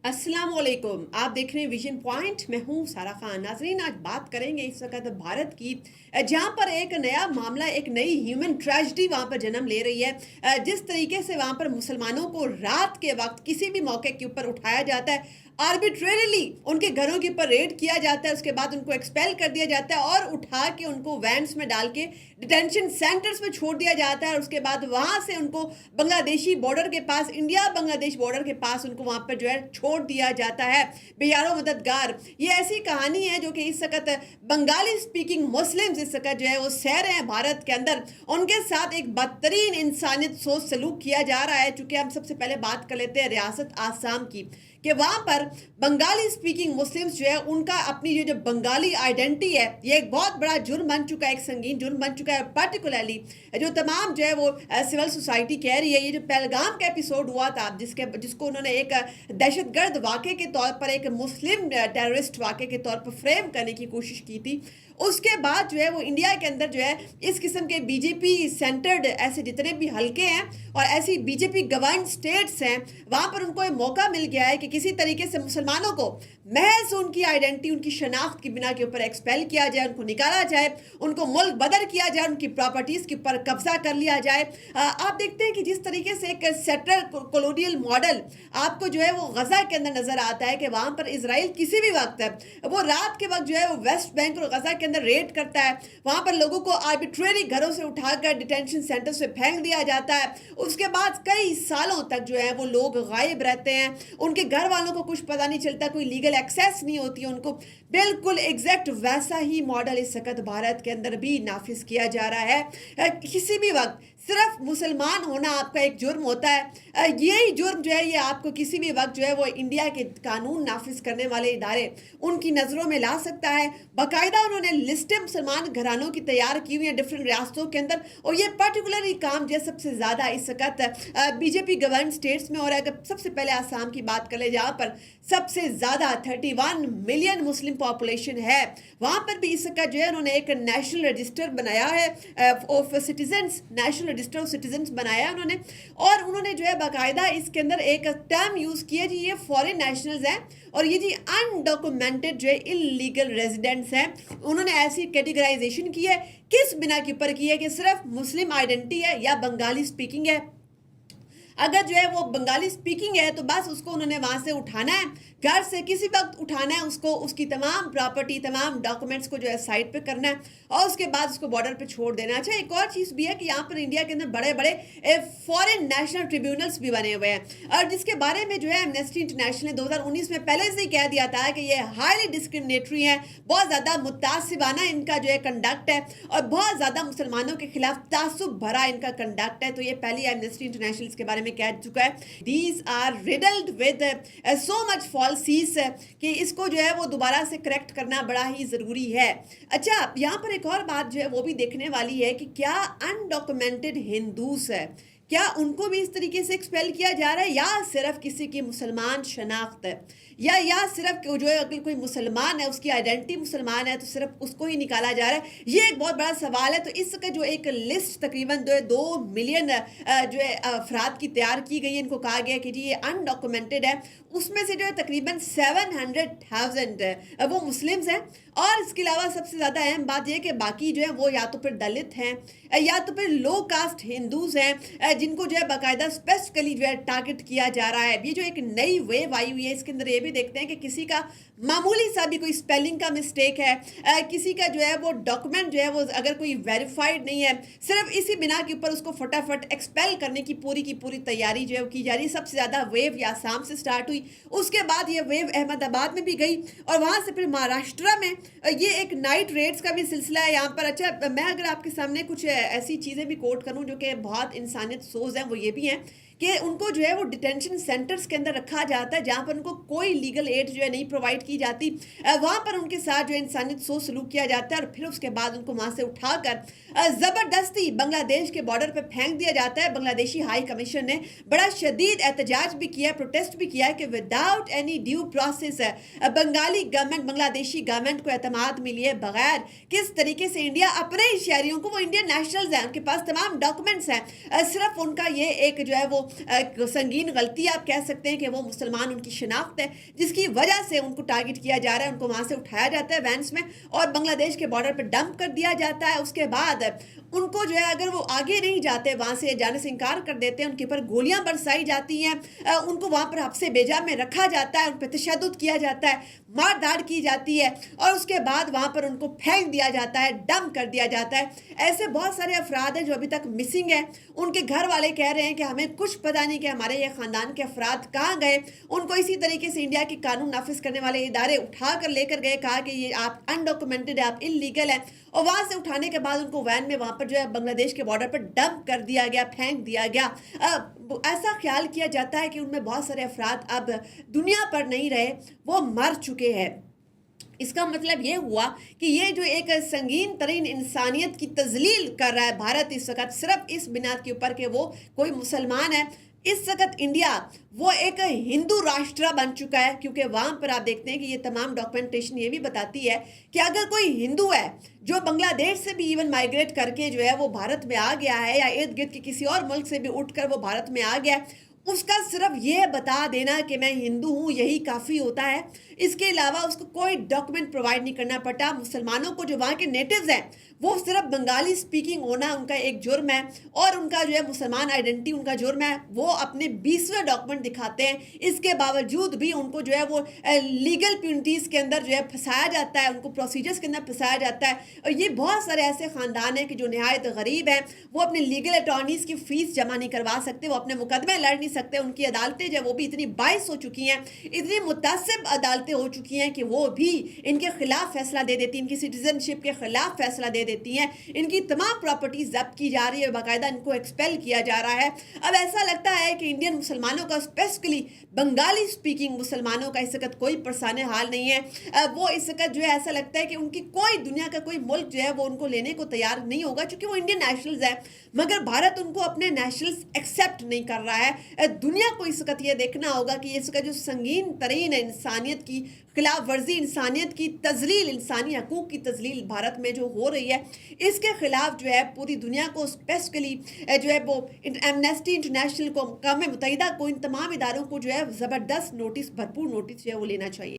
अस्सलाम वालेकुम। आप देख रहे हैं विजन पॉइंट। मैं हूं सारा खान। नाजरीन, आज बात करेंगे इस वक्त भारत की, जहां पर एक नया मामला, एक नई ह्यूमन ट्रेजेडी वहां पर जन्म ले रही है। जिस तरीके से वहां पर मुसलमानों को रात के वक्त किसी भी मौके के ऊपर उठाया जाता है, आर्बिट्रेरली उनके घरों के ऊपर रेड किया जाता है, उसके बाद उनको एक्सपेल कर दिया जाता है और उठा के उनको वैन्स में डाल के डिटेंशन सेंटर्स में छोड़ दिया जाता है। और उसके बाद वहां से उनको बांग्लादेशी बॉर्डर के पास, इंडिया बांग्लादेश बॉर्डर के पास उनको वहां पर जो है छोड़ दिया जाता है बेयारो मददगार। ये ऐसी कहानी है जो कि इस वक्त बंगाली स्पीकिंग मुस्लिम्स इस वक्त जो है वो सह रहे हैं भारत के अंदर। उनके साथ एक बदतरीन इंसानियत सोच सलूक किया जा रहा है। चूंकि हम सबसे पहले बात कर लेते हैं रियासत आसाम की, कि वहां पर बंगाली स्पीकिंग मुस्लिम्स जो है उनका अपनी ये जो बंगाली आइडेंटिटी है, ये एक बहुत बड़ा जुर्म बन चुका है, एक संगीन जुर्म बन चुका है। पर्टिकुलरली जो तमाम जो है वो सिविल सोसाइटी कह रही है, ये जो पहलगाम का एपिसोड हुआ था जिसको उन्होंने एक दहशतगर्द वाक़े के तौर पर, एक मुस्लिम टेररिस्ट वाक़े के तौर पर फ्रेम करने की कोशिश की थी, उसके बाद जो है वो इंडिया के अंदर जो है इस किस्म के बीजेपी सेंटर्ड ऐसे जितने भी हलके हैं और ऐसी बीजेपी गवर्न स्टेट्स हैं, वहाँ पर उनको ये मौका मिल गया है कि किसी तरीके से मुसलमानों को महज उनकी आइडेंटिटी, उनकी शनाख्त की बिना के ऊपर एक्सपेल किया जाए, उनको निकाला जाए, उनको मुल्क बदर किया जाए, उनकी प्रॉपर्टीज़ के ऊपर कब्जा कर लिया जाए। आप देखते हैं कि जिस तरीके से एक सेटलर कॉलोनियल मॉडल आपको जो है वो गजा के अंदर नज़र आता है, कि वहाँ पर इसराइल किसी भी वक्त वो रात के वक्त जो है वो वेस्ट बैंक और गजा के अंदर रेड करता है, वहाँ पर लोगों को आर्बिट्रेरी घरों से उठाकर डिटेंशन सेंटर्स में फेंक दिया जाता है। उसके बाद कई सालों तक जो है वो लोग गायब रहते हैं, उनके घर वालों को कुछ पता नहीं चलता, कोई लीगल एक्सेस नहीं होती है उनको। बिल्कुल एग्जैक्ट वैसा ही मॉडल इस वक्त भारत के अंदर भी नाफिज किया जा रहा है। किसी भी वक्त सिर्फ मुसलमान होना आपका एक जुर्म होता है। यही जुर्म जो है ये आपको किसी भी वक्त जो है वो इंडिया के कानून नाफिज करने वाले इदारे उनकी नज़रों में ला सकता है। बाकायदा उन्होंने लिस्टें मुसलमान घरानों की तैयार की हुई हैं डिफरेंट रियासतों के अंदर, और ये पर्टिकुलर काम जो है सबसे ज़्यादा इस वक्त बीजेपी गवर्न स्टेट्स में। और अगर सबसे पहले आसाम की बात करें, जहाँ पर सबसे ज़्यादा 31 मिलियन मुस्लिम पॉपुलेशन है, वहाँ पर भी इस वक्त जो है उन्होंने एक नेशनल रजिस्टर बनाया है of citizens, national register of citizens बनाया उन्होंने। और उन्होंने जो है बाकायदा इसके अंदर एक टर्म यूज़ किया जी, ये फॉरेन नेशनल्स हैं और ये जी अनडॉक्यूमेंटेड जो है इलीगल रेजिडेंट्स हैं। उन्होंने ऐसी कैटेगराइजेशन की है, किस बिना के ऊपर की है कि सिर्फ मुस्लिम आइडेंटिटी है या बंगाली स्पीकिंग है। अगर जो है वो बंगाली स्पीकिंग है तो बस उसको उन्होंने वहाँ से उठाना है, घर से किसी वक्त उठाना है उसको, उसकी तमाम प्रॉपर्टी, तमाम डॉक्यूमेंट्स को जो है साइड पे करना है और उसके बाद उसको बॉर्डर पे छोड़ देना है। अच्छा, एक और चीज़ भी है कि यहाँ पर इंडिया के अंदर बड़े बड़े फॉरेन नेशनल ट्रिब्यूनल्स भी बने हुए हैं, और जिसके बारे में जो है एमनेस्टी इंटरनेशनल ने 2019 में पहले से ही कह दिया था कि ये हाईली डिस्क्रिमिनेटरी है, बहुत ज़्यादा मुतासिबाना इनका जो है कंडक्ट है और बहुत ज़्यादा मुसलमानों के खिलाफ तासुब भरा इनका कंडक्ट है। तो ये पहली एमनेस्टी इंटरनेशनल इसके बारे में कह चुका है। These are riddled with so much fallacies कि इसको जो है वो दोबारा से करेक्ट करना बड़ा ही ज़रूरी है। अच्छा, यहाँ पर एक और बात जो है वो भी देखने वाली है कि क्या अनडॉक्यूमेंटेड हिंदूस है, क्या उनको भी इस तरीके से एक्सपेल किया जा रहा है, या सिर्फ किसी की मुसलमान शनाख्त है, या सिर्फ जो है अगर कोई मुसलमान है, उसकी आइडेंटिटी मुसलमान है तो सिर्फ उसको ही निकाला जा रहा है। ये एक बहुत बड़ा सवाल है। तो इसका जो एक लिस्ट तकरीबन 2 मिलियन जो है अफराद की तैयार की गई है, इनको कहा गया कि जी ये अनडॉक्यूमेंटेड है, उसमें से जो है तकरीबन 700,000 वो मुस्लिम्स हैं। और इसके अलावा सबसे ज़्यादा अहम बात यह कि बाकी जो है वो या तो फिर दलित हैं या तो फिर लो कास्ट हिंदूज़ हैं, जिनको जो है बाकायदा स्पेसिफिकली जो है टारगेट किया जा रहा है। ये जो एक नई वेव आई हुई है, इसके अंदर ये भी देखते हैं कि किसी का मामूली सा भी कोई स्पेलिंग का मिस्टेक है, किसी का जो है वो डॉक्यूमेंट जो है वो अगर कोई वेरीफाइड नहीं है, सिर्फ इसी बिना के ऊपर उसको फटाफट एक्सपेल करने की पूरी तैयारी जो है वो की जा रही है। सबसे ज़्यादा वेव ये आसाम से स्टार्ट हुई, उसके बाद ये वेव अहमदाबाद में भी गई और वहाँ से फिर महाराष्ट्र में ये एक नाइट रेड्स का भी सिलसिला है यहाँ पर। अच्छा, मैं अगर आपके सामने कुछ ऐसी चीज़ें भी कोट करूँ जो कि बहुत इंसानियत सोज हैं, वो ये भी हैं कि उनको जो है वो डिटेंशन सेंटर्स के अंदर रखा जाता है जहाँ पर उनको कोई लीगल एड जो है नहीं प्रोवाइड की जाती। वहाँ पर उनके साथ जो है इंसानियत सोच सलूक किया जाता है और फिर उसके बाद उनको वहाँ से उठाकर ज़बरदस्ती बांग्लादेश के बॉर्डर पर फेंक दिया जाता है। बांग्लादेशी हाई कमीशन ने बड़ा शदीद एहतजाज भी किया, प्रोटेस्ट भी किया कि without any due process Bengali government, Bangladeshi government को एतमाद में लिए बगैर किस तरीके से इंडिया अपने शहरियों को, वो इंडियन नेशनल्स हैं, उनके पास तमाम डॉक्यूमेंट्स हैं, सिर्फ उनका ये एक जो है वो संगीन गलती आप कह सकते हैं कि वो मुसलमान उनकी शिनाख्त है, जिसकी वजह से उनको टारगेट किया जा रहा है, उनको वहाँ से उठाया जाता है वैन्स में और बांग्लादेश के बॉर्डर पर डंप कर दिया जाता है। उसके बाद उनको जो है अगर वो आगे नहीं जाते, वहाँ से जाने से इनकार कर देते हैं, उनके ऊपर गोलियां बरसाई जाती हैं, उनको वहाँ पर हब्से बेजा में रखा जाता है, उन पर तशद्दुद किया जाता है, मार धाड़ की जाती है और उसके बाद वहाँ पर उनको फेंक दिया जाता है, डंप कर दिया जाता है। ऐसे बहुत सारे अफराद हैं जो अभी तक मिसिंग हैं। उनके घर वाले कह रहे हैं कि हमें कुछ पता नहीं कि हमारे ये ख़ानदान के अफराद कहाँ गए। उनको इसी तरीके से इंडिया की कानून नाफिज करने वाले इदारे उठा कर लेकर गए, कहा कि ये आप अनडॉक्यूमेंटेड है, आप इलीगल है, और वहाँ से उठाने के बाद उनको वैन में वहाँ पर जो है बांग्लादेश के बॉर्डर पर डंप कर दिया गया, फेंक दिया गया। ऐसा ख्याल किया जाता है कि उनमें बहुत सारे अफराद अब दुनिया पर नहीं रहे, वो मर चुके हैं। इसका मतलब ये हुआ कि ये जो एक संगीन तरीन इंसानियत की तजलील कर रहा है भारत इस वक्त, सिर्फ इस बिनाद के ऊपर कि वो कोई मुसलमान है। इस वक्त इंडिया वो एक हिंदू राष्ट्र बन चुका है, क्योंकि वहाँ पर आप देखते हैं कि ये तमाम डॉक्यूमेंटेशन ये भी बताती है कि अगर कोई हिंदू है जो बांग्लादेश से भी इवन माइग्रेट करके जो है वो भारत में आ गया है, या इर्द गिर्द के किसी और मुल्क से भी उठकर वो भारत में आ गया है, उसका सिर्फ ये बता देना कि मैं हिंदू हूँ यही काफ़ी होता है। इसके अलावा उसको कोई डॉक्यूमेंट प्रोवाइड नहीं करना पड़ता। मुसलमानों को जो वहाँ के नेटिव्स हैं वो सिर्फ बंगाली स्पीकिंग होना उनका एक जुर्म है, और उनका जो है मुसलमान आइडेंटिटी उनका जुर्म है। वो अपने 20वें डॉक्यूमेंट दिखाते हैं, इसके बावजूद भी उनको जो है वो लीगल प्यूनिटीज़ के अंदर जो है फंसाया जाता है, उनको प्रोसीजर्स के अंदर फंसाया जाता है। और ये बहुत सारे ऐसे ख़ानदान हैं कि जो नहायत गरीब हैं, वो अपने लीगल अटॉर्नीज़ की फ़ीस जमा नहीं करवा सकते, वो अपने मुकदमे लड़ नहीं सकते। उनकी अदालतें जो वो भी इतनी बाइस हो चुकी हैं, इतनी मुतासिब अदालतें हो चुकी हैं कि वो भी इनके खिलाफ फैसला दे देती हैं, इनकी सिटीजनशिप के खिलाफ फैसला दे देती हैं, इनकी तमाम प्रॉपर्टीज जब्त की जा रही है, बाकायदा इनको एक्सपेल किया जा रहा है। अब ऐसा लगता है कि इंडियन मुसलमानों का, स्पेसिफिकली बंगाली स्पीकिंग मुसलमानों का इस वक्त कोई परेशान हाल नहीं है। वो इस वक्त जो है ऐसा लगता है कि उनकी कोई दुनिया का कोई मुल्क जो है वो उनको लेने को तैयार नहीं होगा, क्योंकि वो इंडियन नेशनल्स है, मगर भारत उनको अपने नेशनल्स एक्सेप्ट नहीं कर रहा है। दुनिया को इस वक्त ये देखना होगा कि इसका जो संगीन तरीन है इंसानियत की खिलाफ वर्जी, इंसानियत की तजलील, इंसानी हकूक़ की तजलील भारत में जो हो रही है, इसके खिलाफ जो है पूरी दुनिया को, स्पेसिफिकली जो है वो एमनेस्टी इंटरनेशनल को, अक़वाम मुत्तहिदा को, इन तमाम इदारों को जो है ज़बरदस्त नोटिस, भरपूर नोटिस जो है वो लेना चाहिए।